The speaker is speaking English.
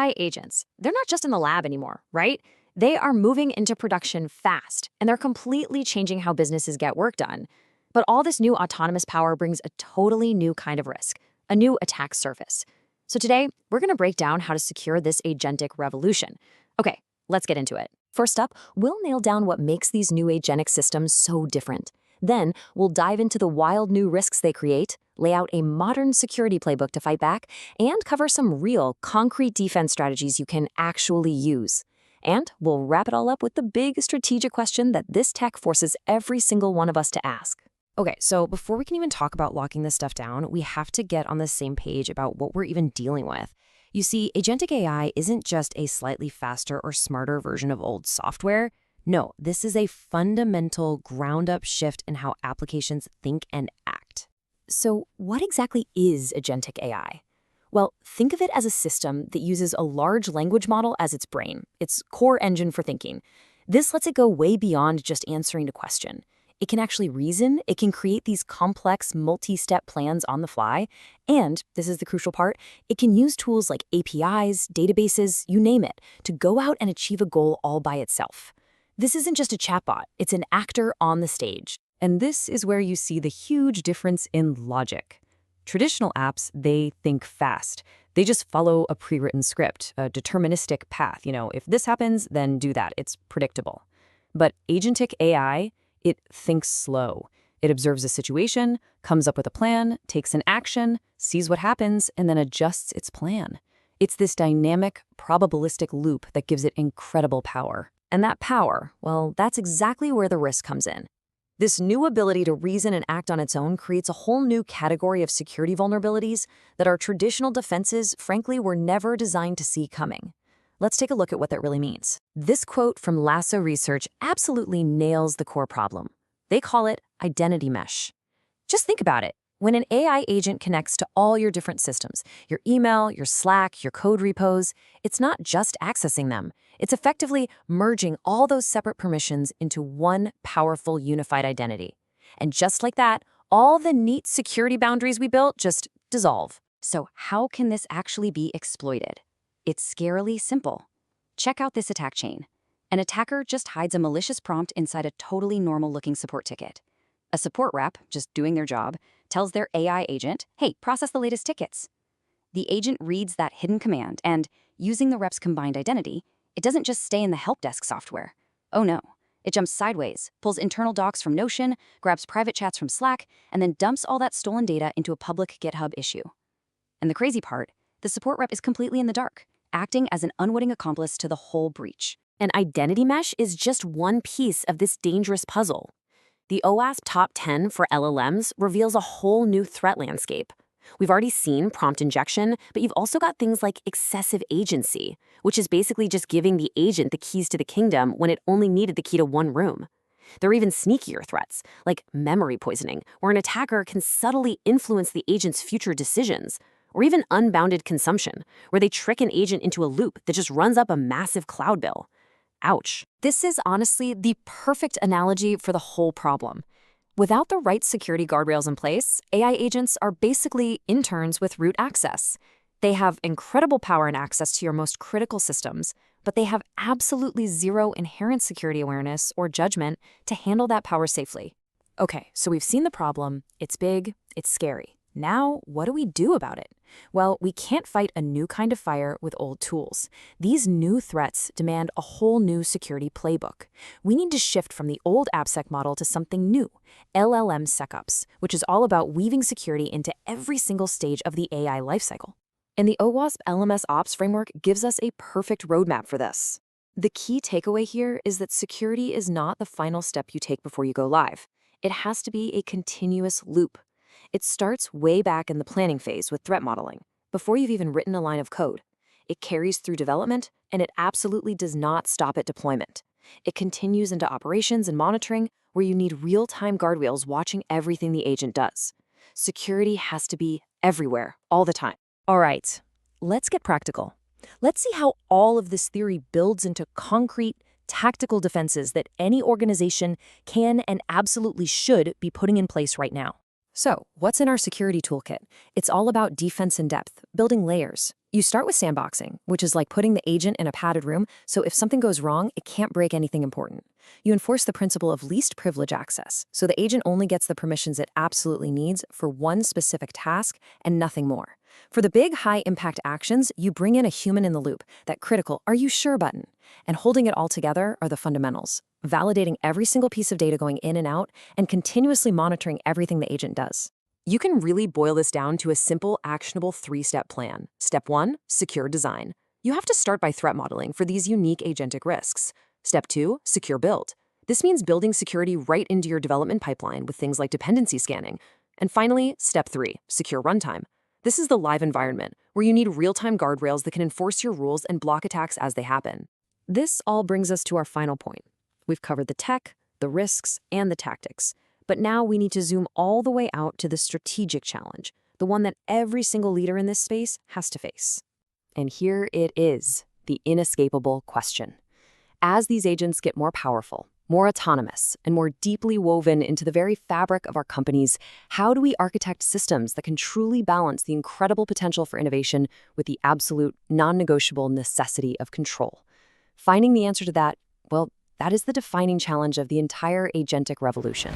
AI agents, they're not just in the lab anymore, right? They are moving into production fast, and they're completely changing how businesses get work done. But all this new autonomous power brings a totally new kind of risk, a new attack surface. So today, we're going to break down how to secure this agentic revolution. Okay, let's get into it. First up, we'll nail down what makes these new agentic systems so different. Then, we'll dive into the wild new risks they create, lay out a modern security playbook to fight back, and cover some real, concrete defense strategies you can actually use. And we'll wrap it all up with the big strategic question that this tech forces every single one of us to ask. Okay, so before we can even talk about locking this stuff down, we have to get on the same page about what we're even dealing with. You see, Agentic AI isn't just a slightly faster or smarter version of old software. No, this is a fundamental ground-up shift in how applications think and act. So what exactly is Agentic AI? Well, think of it as a system that uses a large language model as its brain, its core engine for thinking. This lets it go way beyond just answering a question. It can actually reason, it can create these complex multi-step plans on the fly, and, this is the crucial part, it can use tools like APIs, databases, you name it, to go out and achieve a goal all by itself. This isn't just a chatbot, it's an actor on the stage. And this is where you see the huge difference in logic. Traditional apps, they think fast. They just follow a pre-written script, a deterministic path. If this happens, then do that. It's predictable. But Agentic AI, it thinks slow. It observes a situation, comes up with a plan, takes an action, sees what happens, and then adjusts its plan. It's this dynamic, probabilistic loop that gives it incredible power. And that power, well, that's exactly where the risk comes in. This new ability to reason and act on its own creates a whole new category of security vulnerabilities that our traditional defenses, frankly, were never designed to see coming. Let's take a look at what that really means. This quote from Lasso Research absolutely nails the core problem. They call it identity mesh. Just think about it. When an AI agent connects to all your different systems, your email, your Slack, your code repos, it's not just accessing them. It's effectively merging all those separate permissions into one powerful unified identity. And just like that, all the neat security boundaries we built just dissolve. So how can this actually be exploited? It's scarily simple. Check out this attack chain. An attacker just hides a malicious prompt inside a totally normal-looking support ticket. A support rep, just doing their job, tells their AI agent, hey, process the latest tickets. The agent reads that hidden command and, using the rep's combined identity, it doesn't just stay in the help desk software. Oh no, it jumps sideways, pulls internal docs from Notion, grabs private chats from Slack, and then dumps all that stolen data into a public GitHub issue. And the crazy part, the support rep is completely in the dark, acting as an unwitting accomplice to the whole breach. An identity mesh is just one piece of this dangerous puzzle. The OWASP Top 10 for LLMs reveals a whole new threat landscape. We've already seen prompt injection, but you've also got things like excessive agency, which is basically just giving the agent the keys to the kingdom when it only needed the key to one room. There are even sneakier threats, like memory poisoning, where an attacker can subtly influence the agent's future decisions, or even unbounded consumption, where they trick an agent into a loop that just runs up a massive cloud bill. Ouch. This is honestly the perfect analogy for the whole problem. Without the right security guardrails in place, AI agents are basically interns with root access. They have incredible power and access to your most critical systems, but they have absolutely zero inherent security awareness or judgment to handle that power safely. Okay, so we've seen the problem. It's big, it's scary. Now, what do we do about it? Well, we can't fight a new kind of fire with old tools. These new threats demand a whole new security playbook. We need to shift from the old AppSec model to something new, LLM SecOps, which is all about weaving security into every single stage of the AI lifecycle. And the OWASP LMS Ops framework gives us a perfect roadmap for this. The key takeaway here is that security is not the final step you take before you go live. It has to be a continuous loop. It starts way back in the planning phase with threat modeling, before you've even written a line of code. It carries through development, and it absolutely does not stop at deployment. It continues into operations and monitoring, where you need real-time guardrails watching everything the agent does. Security has to be everywhere, all the time. All right, let's get practical. Let's see how all of this theory builds into concrete, tactical defenses that any organization can and absolutely should be putting in place right now. So, what's in our security toolkit? It's all about defense in depth, building layers. You start with sandboxing, which is like putting the agent in a padded room, so if something goes wrong, it can't break anything important. You enforce the principle of least privilege access, so the agent only gets the permissions it absolutely needs for one specific task and nothing more. For the big, high-impact actions, you bring in a human in the loop, that critical "are you sure" button. And holding it all together are the fundamentals, validating every single piece of data going in and out and continuously monitoring everything the agent does. You can really boil this down to a simple, actionable 3-step plan. Step 1, secure design. You have to start by threat modeling for these unique agentic risks. Step 2, secure build. This means building security right into your development pipeline with things like dependency scanning. And finally, Step 3, secure runtime. This is the live environment, where you need real-time guardrails that can enforce your rules and block attacks as they happen. This all brings us to our final point. We've covered the tech, the risks, and the tactics. But now we need to zoom all the way out to the strategic challenge, the one that every single leader in this space has to face. And here it is, the inescapable question. As these agents get more powerful, more autonomous, and more deeply woven into the very fabric of our companies, how do we architect systems that can truly balance the incredible potential for innovation with the absolute, non-negotiable necessity of control? Finding the answer to that, well, that is the defining challenge of the entire agentic revolution.